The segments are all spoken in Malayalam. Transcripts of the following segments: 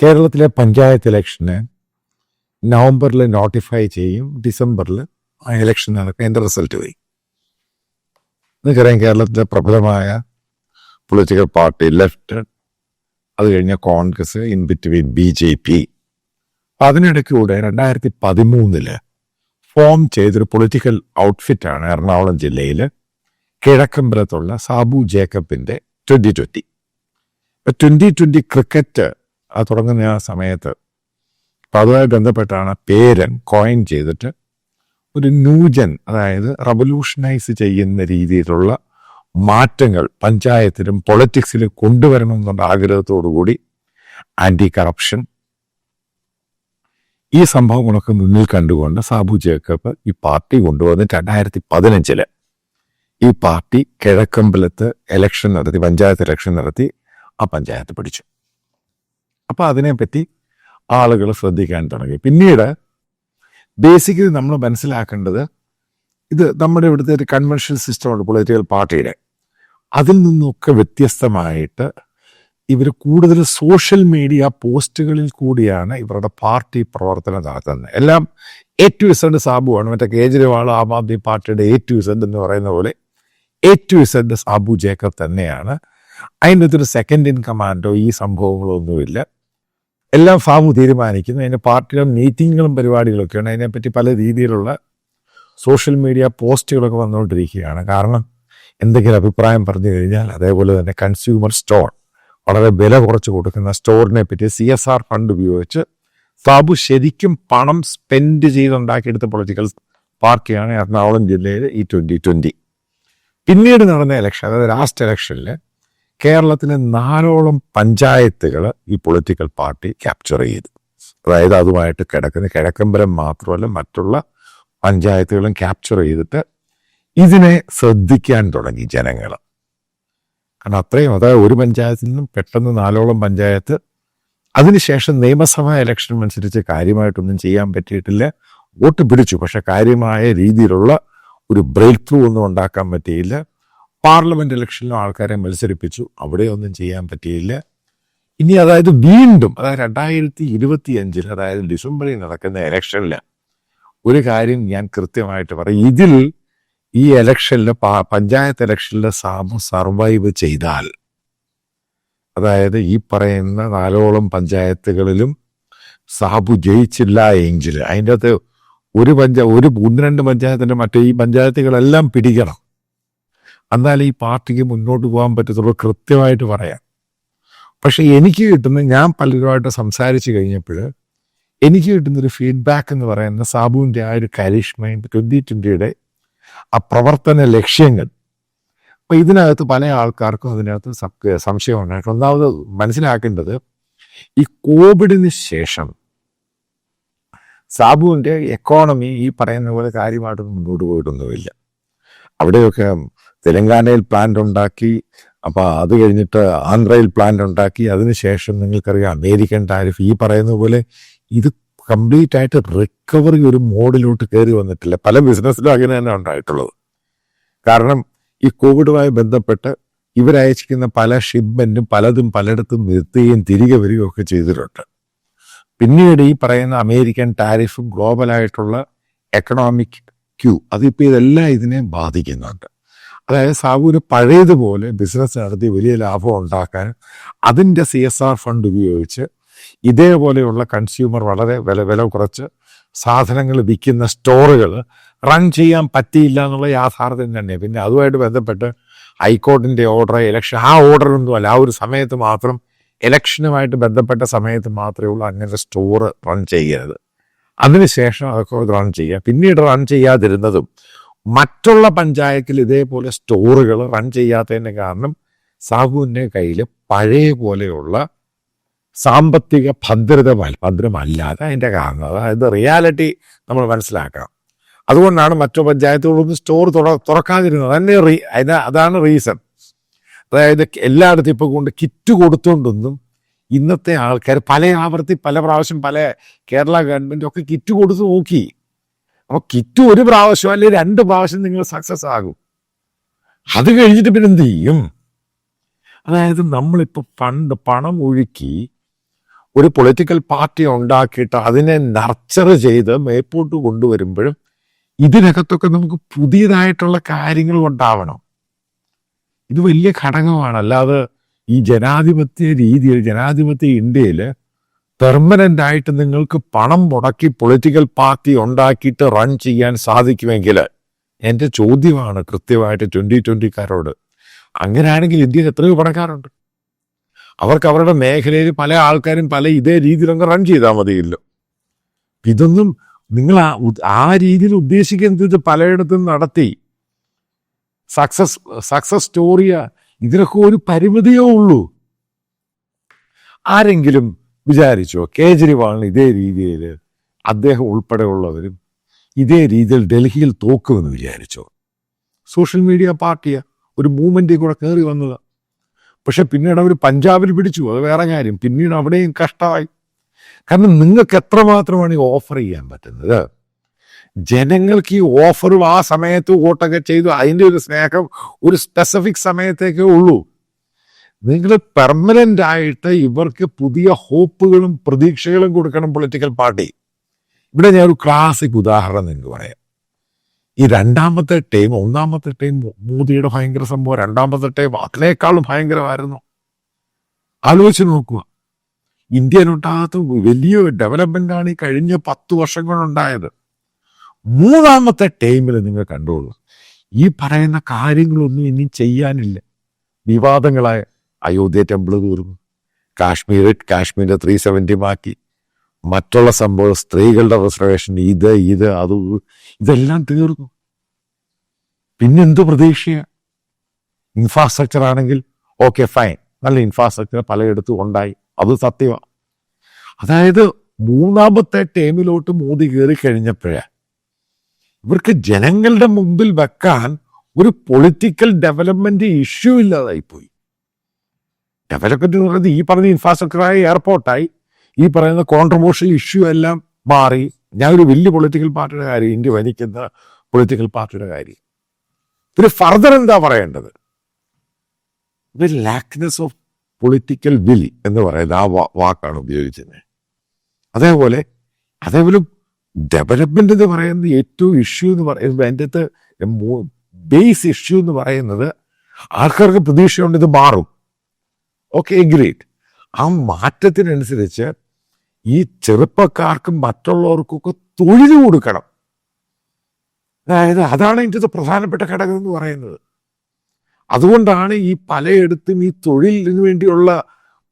കേരളത്തിലെ പഞ്ചായത്ത് ഇലക്ഷന് നവംബറിൽ നോട്ടിഫൈ ചെയ്യും, ഡിസംബറിൽ ആ ഇലക്ഷൻ നടക്കും, അതിൻ്റെ റിസൾട്ട് വരും. നിങ്ങൾക്കറിയാം, കേരളത്തിലെ പ്രബലമായ പൊളിറ്റിക്കൽ പാർട്ടി ലെഫ്റ്റ്, അത് കഴിഞ്ഞ Congress, in between BJP. അതിനിടയ്ക്കൂടെ 2013 form ചെയ്തൊരു പൊളിറ്റിക്കൽ ഔട്ട്ഫിറ്റാണ് എറണാകുളം ജില്ലയിൽ കിഴക്കമ്പലത്തുള്ള സാബു ജേക്കബിൻ്റെ 2020. 2020 ക്രിക്കറ്റ് തുടങ്ങുന്ന ആ സമയത്ത് അതുമായി ബന്ധപ്പെട്ടാണ് പേരൻ കോയിൻ ചെയ്തിട്ട് ഒരു ന്യൂജൻ, അതായത് റവല്യൂഷനൈസ് ചെയ്യുന്ന രീതിയിലുള്ള മാറ്റങ്ങൾ പഞ്ചായത്തിലും പൊളിറ്റിക്സിലും കൊണ്ടുവരണമെന്നുള്ള ആഗ്രഹത്തോടുകൂടി ആൻറ്റി കറപ്ഷൻ, ഈ സംഭവങ്ങളൊക്കെ മുന്നിൽ കണ്ടുകൊണ്ട് സാബു ജേക്കബ് ഈ പാർട്ടി കൊണ്ടുവന്ന് 2015 ഈ പാർട്ടി കിഴക്കമ്പലത്ത് ഇലക്ഷൻ നടത്തി, പഞ്ചായത്ത് ഇലക്ഷൻ നടത്തി, ആ പഞ്ചായത്ത് പിടിച്ചു. അപ്പോൾ അതിനെപ്പറ്റി ആളുകൾ ശ്രദ്ധിക്കാൻ തുടങ്ങി. പിന്നീട് ബേസിക്കലി നമ്മൾ മനസ്സിലാക്കേണ്ടത്, ഇത് നമ്മുടെ ഇവിടുത്തെ ഒരു കൺവെൻഷണൽ സിസ്റ്റമുണ്ട് പൊളിറ്റിക്കൽ പാർട്ടിയുടെ. അതിൽ നിന്നൊക്കെ വ്യത്യസ്തമായിട്ട് ഇവർ കൂടുതൽ സോഷ്യൽ മീഡിയ പോസ്റ്റുകളിൽ കൂടിയാണ് ഇവരുടെ പാർട്ടി പ്രവർത്തനം നടത്തുന്നത്. എല്ലാം A to Z സാബുവാണ്. മറ്റേ കേജ്രിവാൾ ആം ആദ്മി പാർട്ടിയുടെ A to Z എന്ന് പറയുന്ന പോലെ A to Z Sabu Jacob തന്നെയാണ്. അതിൻ്റെ അകത്തൊരു സെക്കൻഡ് ഇൻ കമാൻഡോ ഈ സംഭവങ്ങളൊന്നുമില്ല. എല്ലാം സാബു തീരുമാനിക്കുന്നു. അതിൻ്റെ പാർട്ടിയുടെ മീറ്റിങ്ങുകളും പരിപാടികളൊക്കെയാണ്. അതിനെപ്പറ്റി പല രീതിയിലുള്ള സോഷ്യൽ മീഡിയ പോസ്റ്റുകളൊക്കെ വന്നുകൊണ്ടിരിക്കുകയാണ്. കാരണം എന്തെങ്കിലും അഭിപ്രായം പറഞ്ഞു കഴിഞ്ഞാൽ, അതേപോലെ തന്നെ കൺസ്യൂമർ സ്റ്റോർ, വളരെ വില കുറച്ച് കൊടുക്കുന്ന സ്റ്റോറിനെ പറ്റി CSR ഫണ്ട് ഉപയോഗിച്ച് സാബു ശരിക്കും പണം സ്പെൻഡ് ചെയ്തുണ്ടാക്കിയെടുത്ത പൊളിറ്റിക്കൽ പാർട്ടിയാണ് എറണാകുളം ജില്ലയിൽ ഈ 2020. പിന്നീട് നടന്ന ഇലക്ഷൻ, അതായത് ലാസ്റ്റ് ഇലക്ഷനിൽ കേരളത്തിലെ 4ഓളം പഞ്ചായത്തുകൾ ഈ പൊളിറ്റിക്കൽ പാർട്ടി ക്യാപ്ചർ ചെയ്തു. അതായത് അതുമായിട്ട് കിടക്കുന്ന കിഴക്കമ്പലം മാത്രമല്ല മറ്റുള്ള പഞ്ചായത്തുകളും ക്യാപ്ചർ ചെയ്തിട്ട് ഇതിനെ ശ്രദ്ധിക്കാൻ തുടങ്ങി ജനങ്ങൾ. കാരണം അത്രയും, അതായത് ഒരു പഞ്ചായത്തിൽ നിന്നും പെട്ടെന്ന് 4ഓളം പഞ്ചായത്ത്. അതിനുശേഷം നിയമസഭാ ഇലക്ഷൻ അനുസരിച്ച് കാര്യമായിട്ടൊന്നും ചെയ്യാൻ പറ്റിയിട്ടില്ല. വോട്ട് പിടിച്ചു, പക്ഷെ കാര്യമായ രീതിയിലുള്ള ഒരു ബ്രേക്ക് ത്രൂ ഒന്നും ഉണ്ടാക്കാൻ പറ്റിയില്ല. പാർലമെന്റ് ഇലക്ഷനിലും ആൾക്കാരെ മത്സരിപ്പിച്ചു, അവിടെ ഒന്നും ചെയ്യാൻ പറ്റിയില്ല. ഇനി അതായത് വീണ്ടും, അതായത് 2025, അതായത് ഡിസംബറിൽ നടക്കുന്ന ഇലക്ഷനിൽ ഒരു കാര്യം ഞാൻ കൃത്യമായിട്ട് പറയും. ഇതിൽ ഈ ഇലക്ഷനിൽ, പഞ്ചായത്ത് ഇലക്ഷനിൽ സാബു സർവൈവ് ചെയ്താൽ, അതായത് ഈ പറയുന്ന 4ഓളം പഞ്ചായത്തുകളിലും സാബു ജയിച്ചില്ല എങ്കിൽ അതിൻ്റെ അകത്ത് ഒരു 1-2 പഞ്ചായത്തിൻ്റെ മറ്റേ ഈ പഞ്ചായത്തുകളെല്ലാം പിടിക്കണം. എന്നാലേ ഈ പാർട്ടിക്ക് മുന്നോട്ട് പോകാൻ പറ്റത്തുള്ളൂ, കൃത്യമായിട്ട് പറയാം. പക്ഷെ എനിക്ക് കിട്ടുന്ന, ഞാൻ പലരുമായിട്ട് സംസാരിച്ച് കഴിഞ്ഞപ്പോൾ എനിക്ക് കിട്ടുന്നൊരു ഫീഡ്ബാക്ക് എന്ന് പറയുന്നത് സാബുവിൻ്റെ ആ ഒരു കരിഷ്മയും 2020 ആ പ്രവർത്തന ലക്ഷ്യങ്ങൾ. അപ്പം ഇതിനകത്ത് പല ആൾക്കാർക്കും അതിനകത്ത് സംശയം ഉണ്ടായിട്ട്. ഒന്നാമത് മനസ്സിലാക്കേണ്ടത്, ഈ കോവിഡിന് ശേഷം സാബുവിൻ്റെ എക്കോണമി ഈ പറയുന്ന പോലെ കാര്യമായിട്ട് മുന്നോട്ട് പോയിട്ടൊന്നുമില്ല. അവിടെയൊക്കെ തെലങ്കാനയിൽ പ്ലാന്റ് ഉണ്ടാക്കി, അപ്പോൾ അത് കഴിഞ്ഞിട്ട് ആന്ധ്രയിൽ പ്ലാന്റ് ഉണ്ടാക്കി, അതിനുശേഷം നിങ്ങൾക്കറിയാം അമേരിക്കൻ ടാരിഫ്, ഈ പറയുന്ന പോലെ ഇത് കംപ്ലീറ്റ് ആയിട്ട് റിക്കവറി ഒരു മോഡിലോട്ട് കയറി വന്നിട്ടില്ല. പല ബിസിനസ്സിലും അങ്ങനെ തന്നെ ഉണ്ടായിട്ടുള്ളത്. കാരണം ഈ കോവിഡുമായി ബന്ധപ്പെട്ട് ഇവരയച്ചിരിക്കുന്ന പല ഷിപ്മെന്റും പലതും പലയിടത്തും നിർത്തുകയും തിരികെ വരികയും ഒക്കെ ചെയ്തിട്ടുണ്ട്. പിന്നീട് ഈ പറയുന്ന അമേരിക്കൻ ടാരിഫും ഗ്ലോബലായിട്ടുള്ള എക്കണോമിക് ക്യൂ, അതിപ്പോൾ ഇതെല്ലാം ഇതിനെ ബാധിക്കുന്നുണ്ട്. അതായത് സാബുവിന് പഴയതുപോലെ ബിസിനസ് നടത്തി വലിയ ലാഭം ഉണ്ടാക്കാൻ അതിൻ്റെ CSR ഫണ്ട് ഉപയോഗിച്ച് ഇതേപോലെയുള്ള കൺസ്യൂമർ വളരെ വില കുറച്ച് സാധനങ്ങൾ വിൽക്കുന്ന സ്റ്റോറുകൾ റൺ ചെയ്യാൻ പറ്റിയില്ല എന്നുള്ള യാഥാർത്ഥ്യം തന്നെ. പിന്നെ അതുമായിട്ട് ബന്ധപ്പെട്ട് ഹൈക്കോടതിൻ്റെ ഓർഡർ, ഇലക്ഷൻ, ആ ഓർഡറൊന്നും അല്ല, ആ ഒരു സമയത്ത് മാത്രം, ഇലക്ഷനുമായിട്ട് ബന്ധപ്പെട്ട സമയത്ത് മാത്രമേ ഉള്ളൂ അങ്ങനെ സ്റ്റോർ റൺ ചെയ്യരുത്. അതിനുശേഷം അതൊക്കെ റൺ ചെയ്യുക. പിന്നീട് റൺ ചെയ്യാതിരുന്നതും മറ്റുള്ള പഞ്ചായത്തിൽ ഇതേപോലെ സ്റ്റോറുകൾ റൺ ചെയ്യാത്തതിൻ്റെ കാരണം സാബുവിൻ്റെ കയ്യിൽ പഴയ പോലെയുള്ള സാമ്പത്തിക ഭദ്രമല്ലാതെ അതിൻ്റെ കാരണം. അതായത് റിയാലിറ്റി നമ്മൾ മനസ്സിലാക്കണം. അതുകൊണ്ടാണ് മറ്റു പഞ്ചായത്തുകളൊന്നും സ്റ്റോർ തുറക്കാതിരുന്നത് തന്നെ. അതാണ് റീസൺ. അതായത് എല്ലായിടത്തും ഇപ്പോൾ കൊണ്ട് കിറ്റ് കൊടുത്തുകൊണ്ടൊന്നും ഇന്നത്തെ ആൾക്കാർ പല പ്രാവശ്യം കേരള ഗവൺമെൻറ് ഒക്കെ കിറ്റ് കൊടുത്ത് നോക്കി. അപ്പോൾ കിറ്റ് ഒരു പ്രാവശ്യം അല്ലെങ്കിൽ 2 പ്രാവശ്യം നിങ്ങൾ സക്സസ് ആകും. അത് കഴിഞ്ഞിട്ട് പിന്നെ എന്ത് ചെയ്യും? അതായത് നമ്മളിപ്പോൾ പണം ഒഴുക്കി ഒരു പൊളിറ്റിക്കൽ പാർട്ടി ഉണ്ടാക്കിയിട്ട് അതിനെ നർച്ചർ ചെയ്ത് മേപ്പോട്ട് കൊണ്ടുവരുമ്പോഴും ഇതിനകത്തൊക്കെ നമുക്ക് പുതിയതായിട്ടുള്ള കാര്യങ്ങൾ ഉണ്ടാവണം. ഇത് വലിയ ഘടകമാണ്. അല്ലാതെ ഈ ജനാധിപത്യ രീതിയിൽ, ജനാധിപത്യ ഇന്ത്യയിൽ പെർമനന്റ് ആയിട്ട് നിങ്ങൾക്ക് പണം മുടക്കി പൊളിറ്റിക്കൽ പാർട്ടി ഉണ്ടാക്കിയിട്ട് റൺ ചെയ്യാൻ സാധിക്കുമെങ്കിൽ എൻ്റെ ചോദ്യമാണ് കൃത്യമായിട്ട് 2020-കാരോട്, അങ്ങനെയാണെങ്കിൽ ഇന്ത്യയിൽ എത്രയോ പണക്കാരുണ്ട്. അവർക്ക് അവരുടെ മേഖലയിൽ പല ആൾക്കാരും പല ഇതേ രീതിയിലൊന്ന് റൺ ചെയ്താൽ മതിയല്ലോ. ഇതൊന്നും നിങ്ങൾ ആ രീതിയിൽ ഉദ്ദേശിക്കുന്നത് പലയിടത്തും നടത്തി സക്സസ് സ്റ്റോറിയാ. ഇതിനൊക്കെ ഒരു പരിമിതിയേ ഉള്ളൂ. ആരെങ്കിലും വിചാരിച്ചോ കേജ്രിവാളിന് ഇതേ രീതിയിൽ അദ്ദേഹം ഉൾപ്പെടെയുള്ളവരും ഇതേ രീതിയിൽ ഡൽഹിയിൽ തോക്കുമെന്ന് വിചാരിച്ചോ? സോഷ്യൽ മീഡിയ പാർട്ടിയാ, ഒരു മൂവ്മെന്റിൽ കൂടെ കയറി വന്നതാ. പക്ഷെ പിന്നീട് അവർ പഞ്ചാബിൽ പിടിച്ചു, അത് വേറെ കാര്യം. പിന്നീട് അവിടെയും കഷ്ടമായി. കാരണം നിങ്ങൾക്ക് എത്രമാത്രമാണ് ഈ ഓഫർ ചെയ്യാൻ പറ്റുന്നത്? ജനങ്ങൾക്ക് ഈ ഓഫറും ആ സമയത്ത് വോട്ടൊക്കെ ചെയ്തു, അതിൻ്റെ ഒരു സ്നേഹം ഒരു സ്പെസിഫിക് സമയത്തേക്കേ ഉള്ളൂ. നിങ്ങൾ പെർമനന്റ് ആയിട്ട് ഇവർക്ക് പുതിയ ഹോപ്പുകളും പ്രതീക്ഷകളും കൊടുക്കണം പൊളിറ്റിക്കൽ പാർട്ടി. ഇവിടെ ഞാൻ ഒരു ക്ലാസിക് ഉദാഹരണം നിങ്ങൾക്ക് പറയാം. ഈ രണ്ടാമത്തെ ടൈം, ഒന്നാമത്തെ ടൈം മോദിയുടെ ഭയങ്കര സംഭവം, രണ്ടാമത്തെ ടൈം അതിനേക്കാളും ഭയങ്കരമായിരുന്നു. ആലോചിച്ച് നോക്കുക, ഇന്ത്യയിലുണ്ടാകാത്ത വലിയ ഡെവലപ്മെന്റാണ് ഈ കഴിഞ്ഞ 10 വർഷം കൊണ്ടുണ്ടായത്. മൂന്നാമത്തെ ടൈമിൽ നിങ്ങൾ കണ്ടോളൂ, ഈ പറയുന്ന കാര്യങ്ങളൊന്നും ഇനി ചെയ്യാനില്ല. വിവാദങ്ങളായ അയോധ്യ ടെമ്പിൾ തീർന്നു, കാശ്മീരിന്റെ 370 മാറ്റി, മറ്റുള്ള സംഭവം സ്ത്രീകളുടെ റിസർവേഷൻ, അത് ഇതെല്ലാം തീർന്നു. പിന്നെന്ത് പ്രതീക്ഷയാണ്? ഇൻഫ്രാസ്ട്രക്ചർ ആണെങ്കിൽ ഓക്കെ ഫൈൻ, നല്ല ഇൻഫ്രാസ്ട്രക്ചർ പലയിടത്തും ഉണ്ടായി, അത് സത്യമാണ്. അതായത് മൂന്നാമത്തെ ടൈമിലോട്ട് മോദി കയറി കഴിഞ്ഞപ്പോഴേ ഇവർക്ക് ജനങ്ങളുടെ മുമ്പിൽ വെക്കാൻ ഒരു പൊളിറ്റിക്കൽ ഡെവലപ്മെന്റ് ഇഷ്യൂ ഇല്ലാതായിപ്പോയി. ഡെവലപ്മെന്റ് എന്ന് പറയുന്നത് ഈ പറഞ്ഞ ഇൻഫ്രാസ്ട്രക്ചറായി, എയർപോർട്ടായി, ഈ പറയുന്ന കോൺട്രവേഴ്ഷ്യൽ ഇഷ്യൂ എല്ലാം മാറി. ഞാൻ ഒരു വലിയ പൊളിറ്റിക്കൽ പാർട്ടിയുടെ കാര്യം, ഇന്ത്യ ഭരിക്കുന്ന പൊളിറ്റിക്കൽ പാർട്ടിയുടെ കാര്യം. ഒരു ഫർദർ എന്താ പറയേണ്ടത്? ഒരു ലാക്നെസ് ഓഫ് പൊളിറ്റിക്കൽ വിൽ എന്ന് പറയുന്നത് ആ വാക്കാണ് ഉപയോഗിച്ചത്. അതേപോലെ ഡെവലപ്മെന്റ് എന്ന് പറയുന്നത് ഏറ്റവും ഇഷ്യൂ എന്ന് പറയുന്നത്, അതിൻ്റെ അകത്ത് ബേസ് ഇഷ്യൂ എന്ന് പറയുന്നത് ആൾക്കാർക്ക് പ്രതീക്ഷയുണ്ട് ഇത് മാറും. Okay, great. ആ മാറ്റത്തിനനുസരിച്ച് ഈ ചെറുപ്പക്കാർക്കും മറ്റുള്ളവർക്കൊക്കെ തൊഴിൽ കൊടുക്കണം. അതായത് അതാണ് ഇതിൻ്റെ പ്രധാനപ്പെട്ട ഘടകം എന്ന് പറയുന്നത്. അതുകൊണ്ടാണ് ഈ പലയിടത്തും ഈ തൊഴിലിന് വേണ്ടിയുള്ള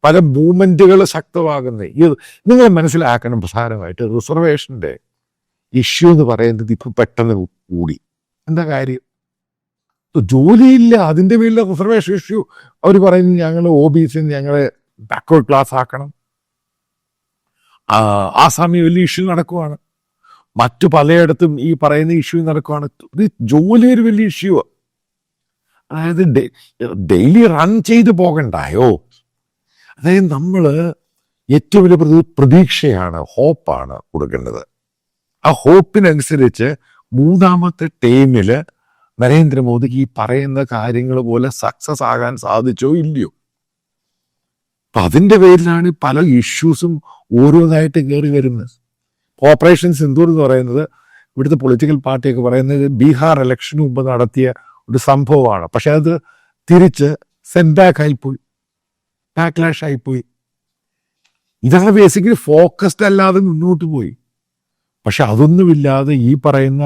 പല മൂവ്മെന്റുകൾ ശക്തമാകുന്നത്. നിങ്ങൾ മനസ്സിലാക്കണം, പ്രധാനമായിട്ട് റിസർവേഷന്റെ ഇഷ്യൂ എന്ന് പറയുന്നത് ഇപ്പൊ പെട്ടെന്ന് കൂടി. എന്താ കാര്യം? ജോലിയില്ല, അതിന്റെ പേരിൽ റിസർവേഷൻ ഇഷ്യൂ. അവർ പറയുന്നത് ഞങ്ങൾ OBC ഞങ്ങളെ ബാക്ക്വേർഡ് ക്ലാസ് ആക്കണം. ആസാമി വലിയ ഇഷ്യൂ നടക്കുവാണ്, മറ്റു പലയിടത്തും ഈ പറയുന്ന ഇഷ്യൂ നടക്കുവാണ്. ഇത് ജോലി ഒരു വലിയ ഇഷ്യൂ. അതായത് ഡെയിലി റൺ ചെയ്ത് പോകണ്ടായോ? അതായത് നമ്മൾ ഏറ്റവും വലിയ പ്രതീക്ഷയാണ്, ഹോപ്പാണ് കൊടുക്കേണ്ടത്. ആ ഹോപ്പിനനുസരിച്ച് മൂന്നാമത്തെ ടൈമിൽ നരേന്ദ്രമോദിക്ക് ഈ പറയുന്ന കാര്യങ്ങൾ പോലെ സക്സസ് ആകാൻ സാധിച്ചോ ഇല്ലയോ? അപ്പൊ അതിൻ്റെ പേരിലാണ് പല ഇഷ്യൂസും ഓരോന്നായിട്ട് കയറി വരുന്നത്. ഓപ്പറേഷൻ സിന്ദൂർ എന്ന് പറയുന്നത് ഇവിടുത്തെ പൊളിറ്റിക്കൽ പാർട്ടിയൊക്കെ പറയുന്നത് ബീഹാർ ഇലക്ഷന് മുമ്പ് നടത്തിയ ഒരു സംഭവമാണ്. പക്ഷെ അത് തിരിച്ച് സെൻബാക്ക് ആയിപ്പോയി, ബാക്ക്ലാഷ് ആയിപ്പോയി. ഇതാണ് ബേസിക്കലി ഫോക്കസ്ഡ് അല്ലാതെ മുന്നോട്ട് പോയി. പക്ഷെ അതൊന്നുമില്ലാതെ ഈ പറയുന്ന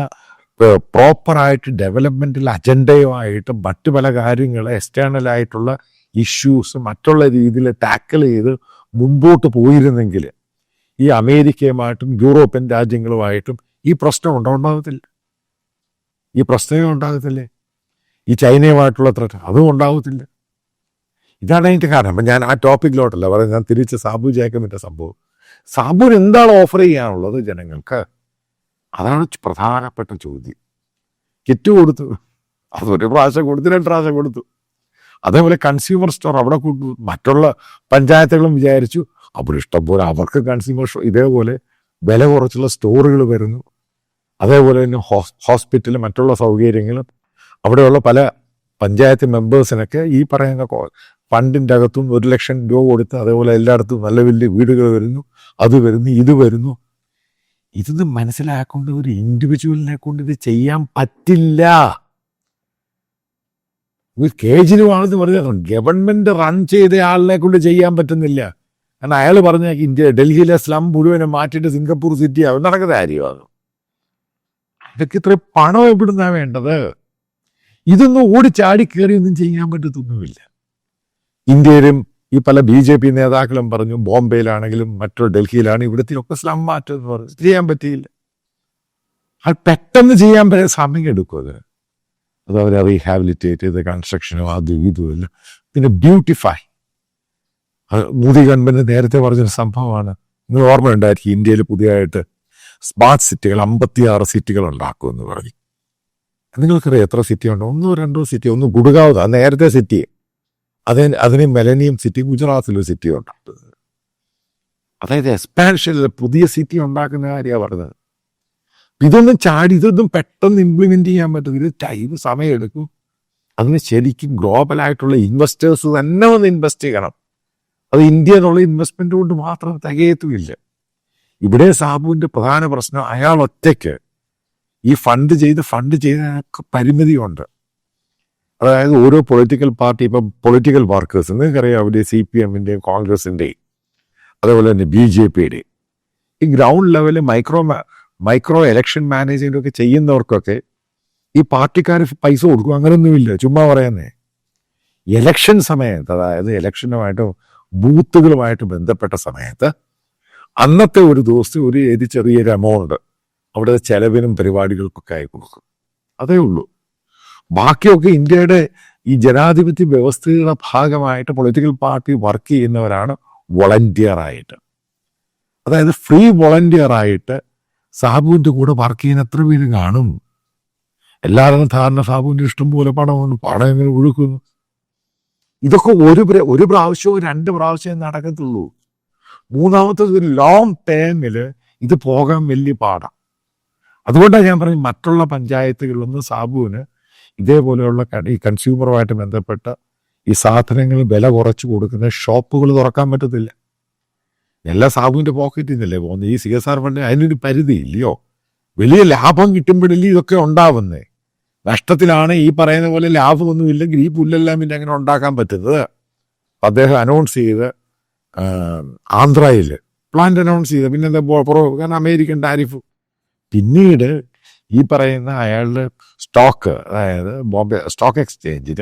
പ്രോപ്പറായിട്ട് ഡെവലപ്മെന്റിൽ അജണ്ടയുമായിട്ട് മറ്റു പല കാര്യങ്ങൾ എക്സ്റ്റേണൽ ആയിട്ടുള്ള ഇഷ്യൂസ് മറ്റുള്ള രീതിയിൽ ടാക്കിൾ ചെയ്ത് മുമ്പോട്ട് പോയിരുന്നെങ്കിൽ ഈ അമേരിക്കയുമായിട്ടും യൂറോപ്യൻ രാജ്യങ്ങളുമായിട്ടും ഈ പ്രശ്നം ഉണ്ടാകത്തില്ല. ഈ പ്രശ്നമേ ഉണ്ടാകത്തില്ലേ? ഈ ചൈനയുമായിട്ടുള്ള ത്രെറ്റ് അതും ഉണ്ടാകത്തില്ല. ഇതാണ് അതിൻ്റെ കാരണം. അപ്പം ഞാൻ ആ ടോപ്പിക്കിലോട്ടല്ല പറയുന്നത്, ഞാൻ തിരിച്ച് സാബു ജേക്കബിൻ്റെ സംഭവം. സാബുവിന് എന്താണ് ഓഫർ ചെയ്യാനുള്ളത് ജനങ്ങൾക്ക്? അതാണ് പ്രധാനപ്പെട്ട ചോദ്യം. കിറ്റ് കൊടുത്തു, അതൊരു പ്രാവശ്യം കൊടുത്തു, 2 പ്രാവശ്യം കൊടുത്തു. അതേപോലെ കൺസ്യൂമർ സ്റ്റോർ അവിടെ കൊടുത്തു. മറ്റുള്ള പഞ്ചായത്തുകളും വിചാരിച്ചു അവിടെ ഇഷ്ടംപോലെ അവർക്ക് കൺസ്യൂമർ സ്റ്റോർ, ഇതേപോലെ വില കുറച്ചുള്ള സ്റ്റോറുകൾ വരുന്നു. അതേപോലെ തന്നെ ഹോസ്പിറ്റൽ മറ്റുള്ള സൗകര്യങ്ങളും അവിടെയുള്ള പല പഞ്ചായത്ത് മെമ്പേഴ്സിനൊക്കെ ഈ പറയുന്ന ഫണ്ടിൻ്റെ അകത്തും 1 ലക്ഷം രൂപ കൊടുത്ത് അതേപോലെ എല്ലായിടത്തും നല്ല വലിയ വീടുകൾ വരുന്നു, അത് വരുന്നു, ഇത് വരുന്നു. ഇതൊന്നും മനസ്സിലാക്കൊണ്ട് ഒരു ഇൻഡിവിജ്വലിനെ കൊണ്ട് ഇത് ചെയ്യാൻ പറ്റില്ല. കേജ്രിവാൾ എന്ന് പറഞ്ഞ ഗവൺമെന്റ് റൺ ചെയ്ത ആളിനെ കൊണ്ട് ചെയ്യാൻ പറ്റുന്നില്ല. കാരണം അയാൾ പറഞ്ഞ ഡൽഹിയിലെ സ്ലം മുഴുവനെ മാറ്റിയിട്ട് സിംഗപ്പൂർ സിറ്റി ആവും, നടക്കുന്ന കാര്യമാണ്. അതൊക്കെ ഇത്ര പണം എവിടുന്നാ വേണ്ടത്? ഇതൊന്നും ഓടിച്ചാടി കയറിയൊന്നും ചെയ്യാൻ പറ്റത്തൊന്നുമില്ല. ഇന്ത്യയിലും ഈ പല BJP നേതാക്കളും പറഞ്ഞു, ബോംബെയിലാണെങ്കിലും മറ്റോ ഡൽഹിയിലാണ്, ഇവിടത്തെയൊക്കെ സ്ലം മാറ്റം എന്ന് പറഞ്ഞു. ചെയ്യാൻ പറ്റിയില്ല. അത് പെട്ടെന്ന് ചെയ്യാൻ സമയം എടുക്കും. അത് അവരെ റീഹാബിലിറ്റേറ്റ് ചെയ്ത് കൺസ്ട്രക്ഷനോ അതും ഇതുമില്ല. പിന്നെ ബ്യൂട്ടിഫൈ, മോദി ഗവൺമെന്റ് നേരത്തെ പറഞ്ഞൊരു സംഭവമാണ്. നിങ്ങൾ ഓർമ്മയുണ്ടായിരിക്കും, ഇന്ത്യയിൽ പുതിയതായിട്ട് സ്മാർട്ട് സിറ്റികൾ 56 സിറ്റികൾ ഉണ്ടാക്കുമെന്ന് പറഞ്ഞു. നിങ്ങൾക്കറിയാം എത്ര സിറ്റി ഉണ്ടോ? 1-2 സിറ്റി. ഒന്ന് ഗുഡ്ഗാവ്, നേരത്തെ സിറ്റി. അതിന് മെലനിയം സിറ്റി, ഗുജറാത്തിലൊരു സിറ്റി ഉണ്ടാക്കുന്നത്. അതായത് എക്സ്പാൻഷനിൽ പുതിയ സിറ്റി ഉണ്ടാക്കുന്ന കാര്യമാണ് പറഞ്ഞത്. ഇതൊന്നും പെട്ടെന്ന് ഇംപ്ലിമെന്റ് ചെയ്യാൻ പറ്റും. ഇത് സമയം എടുക്കും. അതിന് ശരിക്കും ഗ്ലോബലായിട്ടുള്ള ഇൻവെസ്റ്റേഴ്സ് തന്നെ വന്ന് ഇൻവെസ്റ്റ് ചെയ്യണം. അത് ഇന്ത്യയിലുള്ള ഇൻവെസ്റ്റ്മെന്റ് കൊണ്ട് മാത്രം തികയത്തുമില്ല. ഇവിടെ സാബുവിന്റെ പ്രധാന പ്രശ്നം, അയാൾ ഒറ്റയ്ക്ക് ഈ ഫണ്ട് ചെയ്തതിനൊക്കെ പരിമിതിയുണ്ട്. അതായത് ഓരോ പൊളിറ്റിക്കൽ പാർട്ടി, ഇപ്പം പൊളിറ്റിക്കൽ വർക്കേഴ്സ്, നിങ്ങൾക്കറിയാം, അവിടെ CPM-ൻ്റെയും കോൺഗ്രസിൻ്റെയും അതേപോലെ തന്നെ BJP-യുടെയും ഈ ഗ്രൗണ്ട് ലെവലിൽ മൈക്രോ ഇലക്ഷൻ മാനേജ്മെന്റ് ഒക്കെ ചെയ്യുന്നവർക്കൊക്കെ ഈ പാർട്ടിക്കാർ പൈസ കൊടുക്കും. അങ്ങനെയൊന്നുമില്ല, ചുമ്മാ പറയുന്നേ. ഇലക്ഷൻ സമയത്ത്, അതായത് ഇലക്ഷനുമായിട്ടോ ബൂത്തുകളുമായിട്ട് ബന്ധപ്പെട്ട സമയത്ത് അന്നത്തെ ഒരു ദിവസം ഒരു ചെറിയൊരു എമൗണ്ട് അവിടെ ചെലവിനും പരിപാടികൾക്കൊക്കെ ആയി കൊടുക്കും. അതേ ഉള്ളൂ. ബാക്കിയൊക്കെ ഇന്ത്യയുടെ ഈ ജനാധിപത്യ വ്യവസ്ഥയുടെ ഭാഗമായിട്ട് പൊളിറ്റിക്കൽ പാർട്ടി വർക്ക് ചെയ്യുന്നവരാണ് വോളണ്ടിയറായിട്ട്. അതായത് ഫ്രീ വോളണ്ടിയറായിട്ട് സാബുവിൻ്റെ കൂടെ വർക്ക് ചെയ്യുന്ന എത്ര പേര് കാണും? എല്ലാവരും ധാരണ സാബുവിൻ്റെ ഇഷ്ടം പോലെ പണം എങ്ങനെ ഒഴുക്കുന്നു. ഇതൊക്കെ ഒരു പ്രാവശ്യമോ 2 പ്രാവശ്യമേ നടക്കത്തുള്ളൂ. മൂന്നാമത്തെ ഒരു ലോങ് ടേമിൽ ഇത് പോകാൻ വലിയ പാടാണ്. അതുകൊണ്ടാണ് ഞാൻ പറഞ്ഞു, മറ്റുള്ള പഞ്ചായത്തുകളിലൊന്നും സാബുവിന് ഇതേപോലെയുള്ള ഈ കൺസ്യൂമറുമായിട്ട് ബന്ധപ്പെട്ട ഈ സാധനങ്ങൾ വില കുറച്ച് കൊടുക്കുന്ന ഷോപ്പുകൾ തുറക്കാൻ പറ്റത്തില്ല. എല്ലാ സാബുവിൻ്റെ പോക്കറ്റിൽ നിന്നല്ലേ പോകുന്നത്. ഈ CSR ഫണ്ട് അതിനൊരു പരിധി ഇല്ലയോ? വലിയ ലാഭം കിട്ടുമ്പോഴല്ലേ ഇതൊക്കെ ഉണ്ടാവുന്നേ. നഷ്ടത്തിലാണ് ഈ പറയുന്ന പോലെ ലാഭമൊന്നുമില്ലെങ്കിൽ ഈ പുല്ലെല്ലാം പിന്നെ അങ്ങനെ ഉണ്ടാക്കാൻ പറ്റുന്നത്. അദ്ദേഹം അനൗൺസ് ചെയ്ത് ആന്ധ്രയിൽ പ്ലാന്റ് അനൗൺസ് ചെയ്ത് പിന്നെ എന്താ കാരണം അമേരിക്കൻ ടാരിഫ്. പിന്നീട് ഈ പറയുന്ന അയാളുടെ സ്റ്റോക്ക്, അതായത് ബോംബെ സ്റ്റോക്ക് എക്സ്ചേഞ്ചിൽ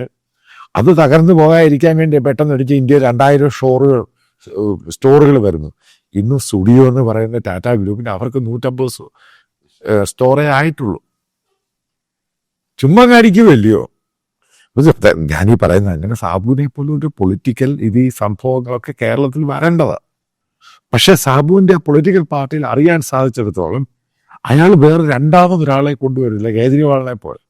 അത് തകർന്നു പോകാതിരിക്കാൻ വേണ്ടി പെട്ടെന്ന് ഒരിക്കൽ ഇന്ത്യയിൽ 2000 സ്റ്റോറുകൾ വരുന്നു. ഇന്നും സ്റ്റുഡിയോ എന്ന് പറയുന്ന ടാറ്റ ഗ്രൂപ്പിന് അവർക്ക് 150 സ്റ്റോറേ ആയിട്ടുള്ളൂ. ചുമ്മാ കാണിക്കുമല്ലയോ? ഞാനീ പറയുന്നത്, അങ്ങനെ സാബുവിനെ പോലും ഒരു പൊളിറ്റിക്കൽ ഈ സംഭവങ്ങളൊക്കെ കേരളത്തിൽ വരേണ്ടതാണ്. പക്ഷെ സാബുവിൻ്റെ പൊളിറ്റിക്കൽ പാർട്ടിയിൽ അറിയാൻ സാധിച്ചിടത്തോളം അയാൾ വേറെ രണ്ടാമതൊരാളെ കൊണ്ടുവരില്ല. കേജ്രിവാളിനെ പോലെ.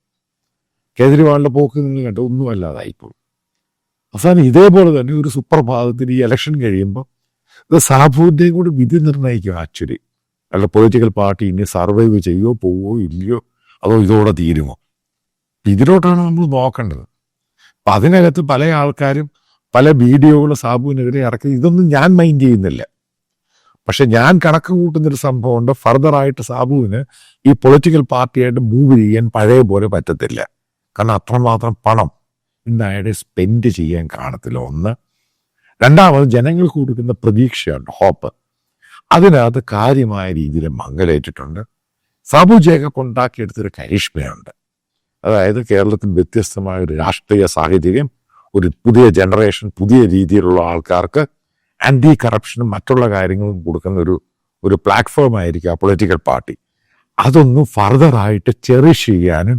കേജ്രിവാളിൻ്റെ പോക്ക് നിന്ന് കണ്ട് ഒന്നുമല്ലാതായിപ്പോൾ. അവസാനം ഇതേപോലെ തന്നെ ഒരു സുപ്രഭാതത്തിന് ഈ ഇലക്ഷൻ കഴിയുമ്പോൾ ഇത് സാബുവിൻ്റെയും കൂടി വിധി നിർണ്ണയിക്കും. ആക്ച്വലി അയാളുടെ പൊളിറ്റിക്കൽ പാർട്ടി ഇനി സർവൈവ് ചെയ്യുമോ പോവോ ഇല്ലയോ, അതോ ഇതോടെ തീരുമോ? ഇതിലോട്ടാണ് നമ്മൾ നോക്കേണ്ടത്. അപ്പം അതിനകത്ത് പല ആൾക്കാരും പല വീഡിയോകൾ സാബുവിനെതിരെ ഇറക്കി. ഇതൊന്നും ഞാൻ മൈൻഡ് ചെയ്യുന്നില്ല. പക്ഷെ ഞാൻ കണക്ക് കൂട്ടുന്നൊരു സംഭവമുണ്ട്. ഫർദറായിട്ട് സാബുവിന് ഈ പൊളിറ്റിക്കൽ പാർട്ടിയായിട്ട് മൂവ് ചെയ്യാൻ പഴയ പോലെ പറ്റത്തില്ല. കാരണം അത്രമാത്രം പണം ഇന്ന് അയാളെ സ്പെൻഡ് ചെയ്യാൻ കാണത്തില്ല. ഒന്ന്. രണ്ടാമത് ജനങ്ങൾക്ക് കൊടുക്കുന്ന പ്രതീക്ഷയുണ്ട്, ഹോപ്പ്. അതിനകത്ത് കാര്യമായ രീതിയിൽ മങ്ങലേറ്റിട്ടുണ്ട്. സാബു ജേക്കബ് ഉണ്ടാക്കിയെടുത്തൊരു കരിഷ്മയുണ്ട്. അതായത് കേരളത്തിൽ വ്യത്യസ്തമായ ഒരു രാഷ്ട്രീയ സാഹചര്യം, ഒരു പുതിയ ജനറേഷൻ, പുതിയ രീതിയിലുള്ള ആൾക്കാർക്ക് ആൻറ്റി കറപ്ഷനും മറ്റുള്ള കാര്യങ്ങളും കൊടുക്കുന്ന ഒരു പ്ലാറ്റ്ഫോം ആയിരിക്കും ആ പൊളിറ്റിക്കൽ പാർട്ടി. അതൊന്നും ഫർദറായിട്ട് ചെറിഷ് ചെയ്യാനും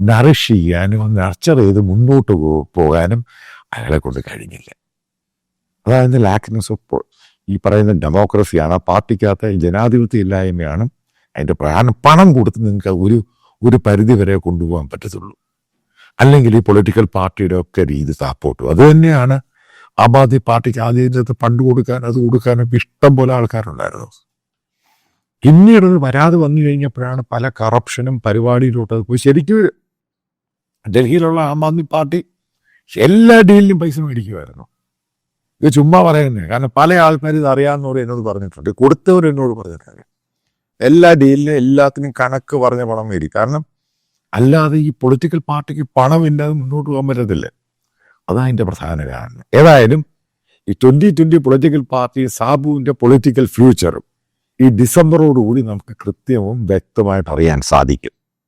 നറിഷ് ചെയ്യാനും നർച്ചർ ചെയ്ത് മുന്നോട്ട് പോകാനും അയാളെ കൊണ്ട് കഴിഞ്ഞില്ല. അതായത് ലാക്നെസ് ഓഫ് ഈ പറയുന്ന ഡെമോക്രസിയാണ്. ആ പാർട്ടിക്കകത്ത് ജനാധിപത്യ ഇല്ലായ്മയാണ് അതിൻ്റെ പ്രധാനം. പണം കൊടുത്ത് നിങ്ങൾക്ക് ഒരു പരിധി വരെ കൊണ്ടുപോകാൻ പറ്റത്തുള്ളൂ. അല്ലെങ്കിൽ ഈ പൊളിറ്റിക്കൽ പാർട്ടിയുടെ ഒക്കെ രീതി താപ്പോട്ടു. അത് തന്നെയാണ് ആം ആദ്മി പാർട്ടിക്ക് ആദ്യത്തെ ഫണ്ട് അത് കൊടുക്കാനൊക്കെ ഇഷ്ടം പോലെ ആൾക്കാരുണ്ടായിരുന്നു. പിന്നീട് വരാതെ വന്നു കഴിഞ്ഞപ്പോഴാണ് പല കറപ്ഷനും പരിപാടിയിലോട്ട് അത് പോയി. ശരിക്കും ഡൽഹിയിലുള്ള ആം ആദ്മി പാർട്ടി എല്ലാ ഡീലിലും പൈസ മേടിക്കുമായിരുന്നു. ഇത് ചുമ്മാ പറയുന്നത്. കാരണം പല ആൾക്കാർ ഇത് അറിയാവുന്നവർ എന്നോട് പറഞ്ഞിട്ടുണ്ട്, കൊടുത്തവർ എന്നോട് പറഞ്ഞിട്ടുണ്ട്. എല്ലാ ഡീലിനും എല്ലാത്തിനും കണക്ക് പറഞ്ഞ പണം മേടിക്കും. കാരണം അല്ലാതെ ഈ പൊളിറ്റിക്കൽ പാർട്ടിക്ക് പണമില്ലാതെ മുന്നോട്ട് പോകാൻ പറ്റത്തില്ല. അതാണ് അതിൻ്റെ പ്രധാന കാരണം. ഏതായാലും ഈ 2020 പൊളിറ്റിക്കൽ പാർട്ടി സാബുവിൻ്റെ പൊളിറ്റിക്കൽ ഫ്യൂച്ചറും ഈ ഡിസംബറോടുകൂടി നമുക്ക് കൃത്യവും വ്യക്തമായിട്ട് അറിയാൻ സാധിക്കും.